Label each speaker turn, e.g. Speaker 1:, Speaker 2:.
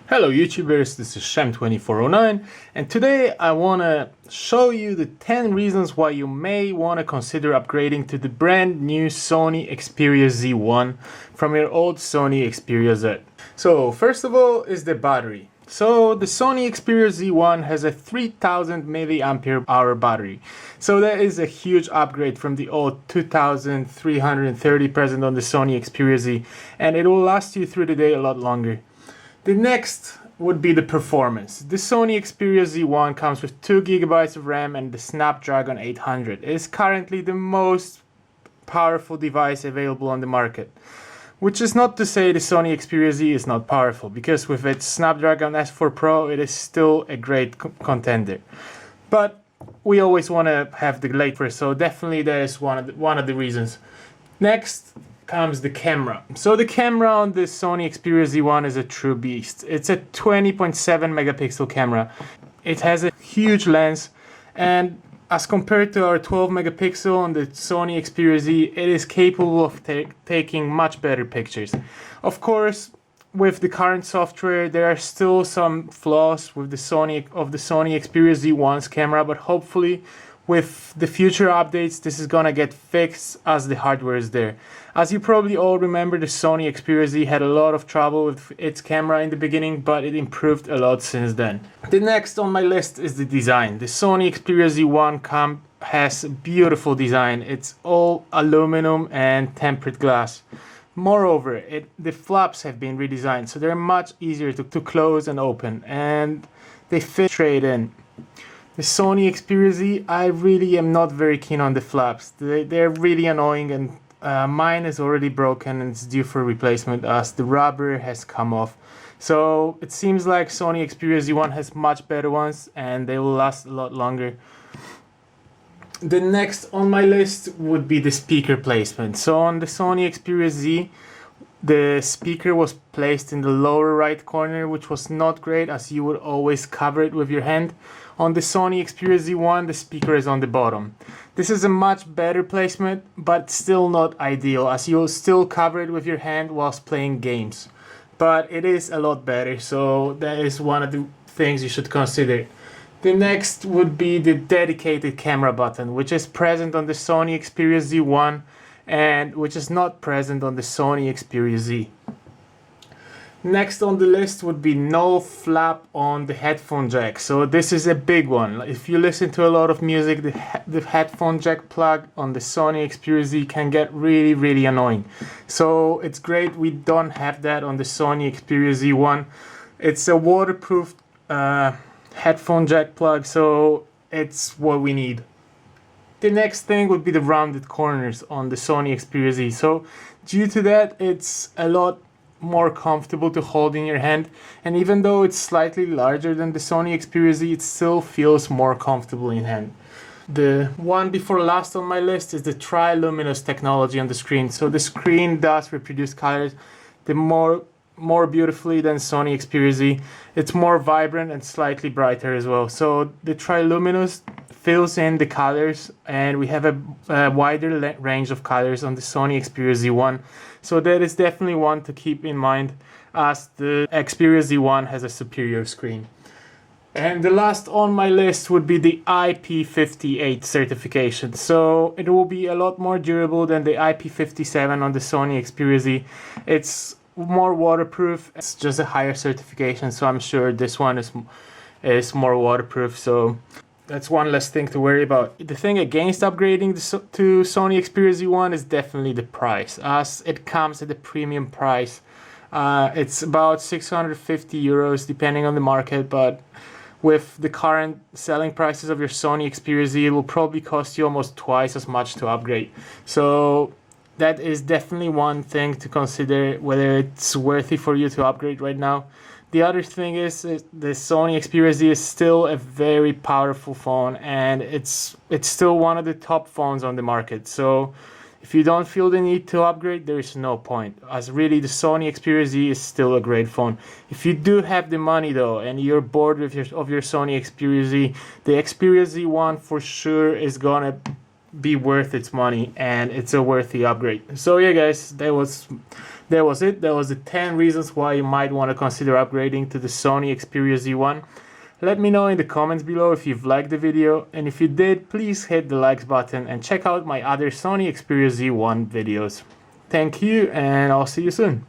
Speaker 1: Hello YouTubers, this is SHEM2409 and today I want to show you the 10 reasons why you may want to consider upgrading to the brand new Sony Xperia Z1 from your old Sony Xperia Z. So first of all is the battery. So the Sony Xperia Z1 has a 3000 mAh battery. So that is a huge upgrade from the old 2330 present on the Sony Xperia Z, and it will last you through the day a lot longer. The next would be the performance. The Sony Xperia Z1 comes with 2 GB of RAM and the Snapdragon 800. It is currently the most powerful device available on the market. Which is not to say the Sony Xperia Z is not powerful, because with its Snapdragon S4 Pro it is still a great contender. But we always want to have the latest, so definitely that is one of the reasons. Next comes the camera. So the camera on the Sony Xperia Z1 is a true beast. It's a 20.7 megapixel camera. It has a huge lens, and as compared to our 12 megapixel on the Sony Xperia Z, it is capable of taking much better pictures. Of course, with the current software, there are still some flaws with the Sony Xperia Z1's camera, but hopefully with the future updates, this is gonna get fixed as the hardware is there. As you probably all remember, the Sony Xperia Z had a lot of trouble with its camera in the beginning, but it improved a lot since then. The next on my list is the design. The Sony Xperia Z1 has a beautiful design. It's all aluminum and tempered glass. Moreover, the flaps have been redesigned, so they're much easier to close and open, and they fit straight in. The Sony Xperia Z, I really am not very keen on the flaps. They're really annoying, and mine is already broken and it's due for replacement as the rubber has come off. So it seems like Sony Xperia Z1 has much better ones and they will last a lot longer. The next on my list would be the speaker placement. So on the Sony Xperia Z, the speaker was placed in the lower right corner, which was not great as you would always cover it with your hand. On the Sony Xperia Z1, the speaker is on the bottom. This is a much better placement, but still not ideal, as you'll still cover it with your hand whilst playing games. But it is a lot better, so that is one of the things you should consider. The next would be the dedicated camera button, which is present on the Sony Xperia Z1 and which is not present on the Sony Xperia Z. Next on the list would be no flap on the headphone jack. So this is a big one. If you listen to a lot of music, the headphone jack plug on the Sony Xperia Z can get really annoying. So it's great we don't have that on the Sony Xperia Z1. It's a waterproof headphone jack plug, so it's what we need. The next thing would be the rounded corners on the Sony Xperia Z. So due to that, it's a lot more comfortable to hold in your hand, and even though it's slightly larger than the Sony Xperia Z, it still feels more comfortable in hand. The one before last on my list is the TriLuminos technology on the screen. So the screen does reproduce colors more beautifully than Sony Xperia Z. It's more vibrant and slightly brighter as well. So the TriLuminos fills in the colors, and we have a wider range of colors on the Sony Xperia Z1. So that is definitely one to keep in mind, as the Xperia Z1 has a superior screen. And the last on my list would be the IP58 certification. So it will be a lot more durable than the IP57 on the Sony Xperia Z. It's more waterproof. It's just a higher certification, so I'm sure this one is more waterproof. So that's one less thing to worry about. The thing against upgrading to Sony Xperia Z1 is definitely the price, as it comes at a premium price. It's about 650 euros depending on the market, but with the current selling prices of your Sony Xperia Z, it will probably cost you almost twice as much to upgrade. So that is definitely one thing to consider, whether it's worthy for you to upgrade right now. The other thing is the Sony Xperia Z is still a very powerful phone, and it's still one of the top phones on the market. So if you don't feel the need to upgrade, there is no point, as really the Sony Xperia Z is still a great phone. If you do have the money though, and you're bored with your Sony Xperia Z, the Xperia Z1 for sure is gonna be worth its money, and it's a worthy upgrade. So yeah guys, that was That was it. That was the 10 reasons why you might want to consider upgrading to the Sony Xperia Z1. Let me know in the comments below if you've liked the video, and if you did, please hit the likes button and check out my other Sony Xperia Z1 videos. Thank you, and I'll see you soon.